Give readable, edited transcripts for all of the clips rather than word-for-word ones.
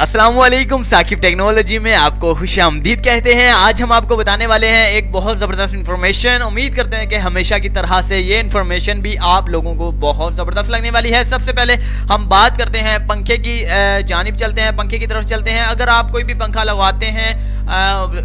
अस्सलामुअलैकुम, साकिब टेक्नोलॉजी में आपको खुशामदीद कहते हैं। आज हम आपको बताने वाले हैं एक बहुत ज़बरदस्त इन्फॉर्मेशन। उम्मीद करते हैं कि हमेशा की तरह से ये इन्फॉर्मेशन भी आप लोगों को बहुत ज़बरदस्त लगने वाली है। सबसे पहले हम बात करते हैं पंखे की जानिब चलते हैं, पंखे की तरफ चलते हैं। अगर आप कोई भी पंखा लगवाते हैं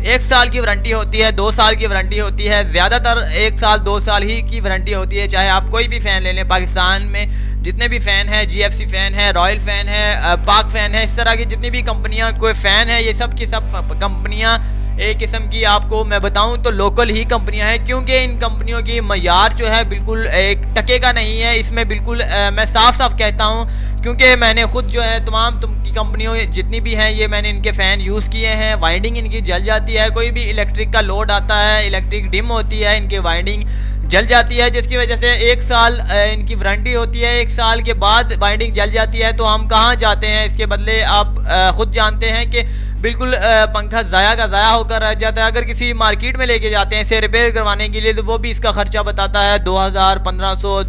1 साल की वारंटी होती है, 2 साल की वारंटी होती है, ज़्यादातर 1 साल 2 साल ही की वारंटी होती है। चाहे आप कोई भी फ़ैन ले लें, पाकिस्तान में जितने भी फ़ैन है, GFC फ़ैन है, रॉयल फ़ैन है, पाक फ़ैन है, इस तरह की जितनी भी कंपनियां कोई फ़ैन है, ये सब की सब कंपनियां एक किस्म की आपको मैं बताऊं तो लोकल ही कंपनियां हैं, क्योंकि इन कंपनियों की मयार जो है बिल्कुल एक टके का नहीं है। इसमें बिल्कुल मैं साफ साफ कहता हूं, क्योंकि मैंने खुद जो है तमाम की कंपनियों जितनी भी हैं ये मैंने इनके फ़ैन यूज़ किए हैं। वाइंडिंग इनकी जल जाती है, कोई भी इलेक्ट्रिक का लोड आता है, इलेक्ट्रिक डिम होती है, इनकी वाइंडिंग जल जाती है, जिसकी वजह से 1 साल इनकी वारंटी होती है। 1 साल के बाद वाइंडिंग जल जाती है तो हम कहाँ जाते हैं? इसके बदले आप खुद जानते हैं कि बिल्कुल पंखा ज़ाया का ज़ाया होकर रह जाता है। अगर किसी मार्केट में लेके जाते हैं इसे रिपेयर करवाने के लिए तो वो भी इसका ख़र्चा बताता है 2000-1500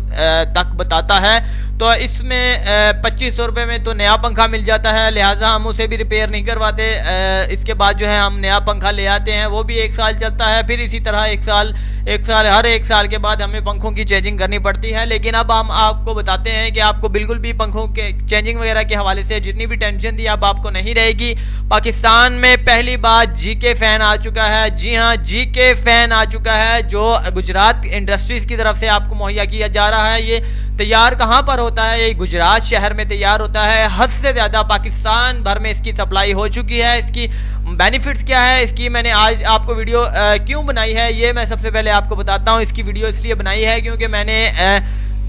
तक बताता है। तो इसमें 2500 रुपये में तो नया पंखा मिल जाता है, लिहाजा हम उसे भी रिपेयर नहीं करवाते। इसके बाद जो है हम नया पंखा ले आते हैं, वो भी 1 साल चलता है। फिर इसी तरह 1 साल हर 1 साल के बाद हमें पंखों की चेंजिंग करनी पड़ती है। लेकिन अब हम आपको बताते हैं कि आपको बिल्कुल भी पंखों के चेंजिंग वगैरह के हवाले से जितनी भी टेंशन थी अब आपको नहीं रहेगी। पाकिस्तान में पहली बार GK फ़ैन आ चुका है। जी हाँ, GK फ़ैन आ चुका है, जो गुजरात इंडस्ट्रीज़ की तरफ से आपको मुहैया किया जा रहा है। ये तैयार कहाँ पर होता है? ये गुजरात शहर में तैयार होता है। हद से ज़्यादा पाकिस्तान भर में इसकी सप्लाई हो चुकी है। इसकी बेनिफिट्स क्या है इसकी मैंने आज आपको वीडियो क्यों बनाई है ये मैं सबसे पहले आपको बताता हूँ। इसकी वीडियो इसलिए बनाई है क्योंकि मैंने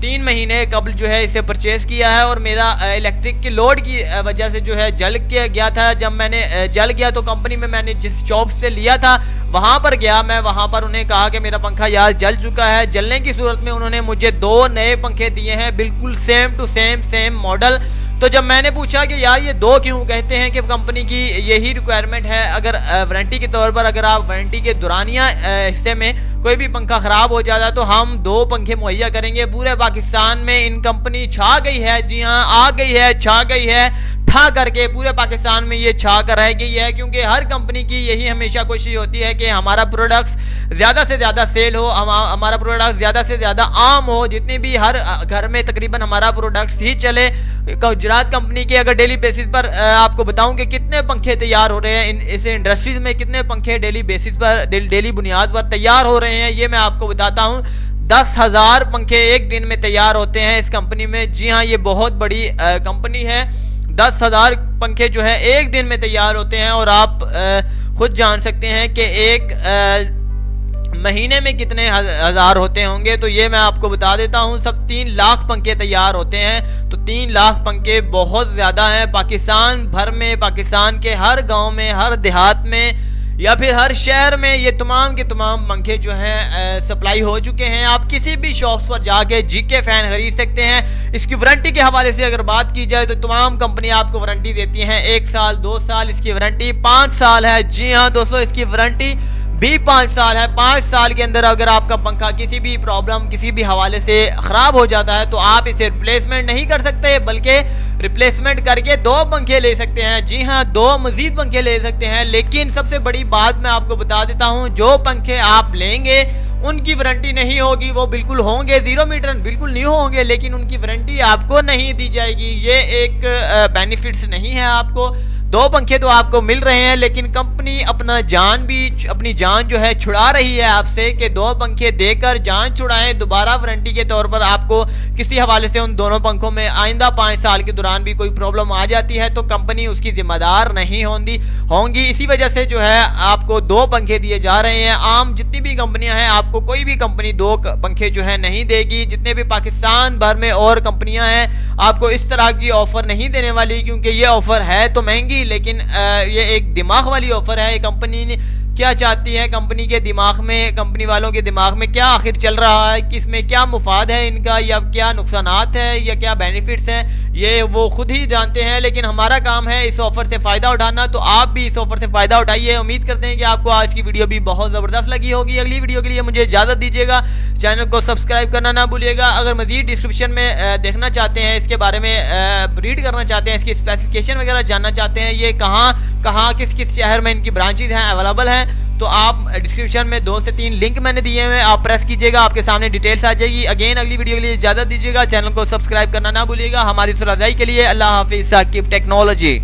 3 महीने कबल जो है इसे परचेज़ किया है और मेरा इलेक्ट्रिक के लोड की वजह से जो है जल के गया था। जब मैंने जल गया तो कंपनी में मैंने जिस शॉप से लिया था वहाँ पर गया, मैं वहाँ पर उन्हें कहा कि मेरा पंखा यार जल चुका है। जलने की सूरत में उन्होंने मुझे 2 नए पंखे दिए हैं, बिल्कुल सेम टू सेम मॉडल। तो जब मैंने पूछा कि यार ये 2 क्यों, कहते हैं कि कंपनी की यही रिक्वायरमेंट है। अगर वारंटी के तौर पर अगर आप वारंटी के दौरानिया हिस्से में कोई भी पंखा ख़राब हो जाता है तो हम 2 पंखे मुहैया करेंगे। पूरे पाकिस्तान में इन कंपनी छा गई है। जी हाँ, आ गई है, छा गई है, ठा करके पूरे पाकिस्तान में ये छा कर रह गई है। क्योंकि हर कंपनी की यही हमेशा कोशिश होती है कि हमारा प्रोडक्ट्स ज़्यादा से ज़्यादा सेल हो, हमारा प्रोडक्ट ज़्यादा से ज़्यादा आम हो, जितने भी हर घर में तकरीबन हमारा प्रोडक्ट्स ही चले। गुजरात कंपनी के अगर डेली बेसिस पर आपको बताऊं कि कितने पंखे तैयार हो रहे हैं इस इंडस्ट्रीज में, कितने पंखे डेली बेसिस पर डेली बुनियाद पर तैयार हो रहे हैं, ये मैं आपको बताता हूं। 10,000 पंखे एक दिन में तैयार होते हैं इस कंपनी में। जी हाँ, ये बहुत बड़ी कंपनी है। 10,000 पंखे जो है एक दिन में तैयार होते हैं और आप खुद जान सकते हैं कि एक महीने में कितने हज़ार होते होंगे। तो ये मैं आपको बता देता हूँ। सब 3 लाख पंखे तैयार होते हैं। तो 3 लाख पंखे बहुत ज़्यादा हैं। पाकिस्तान भर में, पाकिस्तान के हर गांव में, हर देहात में या फिर हर शहर में ये तमाम के तमाम पंखे जो हैं सप्लाई हो चुके हैं। आप किसी भी शॉप्स पर जाके GK फ़ैन खरीद सकते हैं। इसकी वारंटी के हवाले से अगर बात की जाए तो तमाम कंपनियां आपको वारंटी देती हैं 1 साल 2 साल, इसकी वारंटी 5 साल है। जी हाँ दोस्तों, इसकी वारंटी भी 5 साल है। 5 साल के अंदर अगर आपका पंखा किसी भी प्रॉब्लम, किसी भी हवाले से ख़राब हो जाता है तो आप इसे रिप्लेसमेंट नहीं कर सकते, बल्कि रिप्लेसमेंट करके 2 पंखे ले सकते हैं। जी हाँ, 2 मज़ीद पंखे ले सकते हैं। लेकिन सबसे बड़ी बात मैं आपको बता देता हूँ, जो पंखे आप लेंगे उनकी वारंटी नहीं होगी। वो बिल्कुल होंगे 0 मीटर, बिल्कुल नहीं होंगे, लेकिन उनकी वारंटी आपको नहीं दी जाएगी। ये एक बेनिफिट्स नहीं है आपको। 2 पंखे तो आपको मिल रहे हैं, लेकिन कंपनी अपनी जान जो है छुड़ा रही है आपसे कि 2 पंखे देकर जान छुड़ाएं। दोबारा वारंटी के तौर पर आपको किसी हवाले से उन दोनों पंखों में आइंदा 5 साल के दौरान भी कोई प्रॉब्लम आ जाती है तो कंपनी उसकी जिम्मेदार नहीं होंगी। इसी वजह से जो है आपको 2 पंखे दिए जा रहे हैं। आम जितनी भी कंपनियां हैं, आपको कोई भी कंपनी 2 पंखे जो है नहीं देगी। जितने भी पाकिस्तान भर में और कंपनियां हैं आपको इस तरह की ऑफर नहीं देने वाली, क्योंकि ये ऑफर है तो महंगी, लेकिन ये एक दिमाग वाली ऑफर है। कंपनी क्या चाहती है कंपनी के दिमाग में, कंपनी वालों के दिमाग में क्या आखिर चल रहा है, किसमें क्या मुफाद है इनका, या क्या नुकसानात है, या क्या बेनिफिट्स हैं, ये वो खुद ही जानते हैं। लेकिन हमारा काम है इस ऑफर से फ़ायदा उठाना, तो आप भी इस ऑफर से फ़ायदा उठाइए। उम्मीद करते हैं कि आपको आज की वीडियो भी बहुत ज़बरदस्त लगी होगी। अगली वीडियो के लिए मुझे इजाज़त दीजिएगा, चैनल को सब्सक्राइब करना ना भूलिएगा। अगर मज़ीद डिस्क्रिप्शन में देखना चाहते हैं, इसके बारे में रीड करना चाहते हैं, इसकी स्पेसिफिकेशन वगैरह जानना चाहते हैं, ये कहाँ किस किस शहर में इनकी ब्रांचेज हैं, अवेलेबल हैं, तो आप डिस्क्रिप्शन में 2 से 3 लिंक मैंने दिए हुए, आप प्रेस कीजिएगा, आपके सामने डिटेल्स आ जाएगी। अगेन अगली वीडियो के लिए इजाज़त दीजिएगा, चैनल को सब्सक्राइब करना ना भूलिएगा। हमारी सुराजाई के लिए अल्लाह हाफिज़। साकिब टेक्नोलॉजी।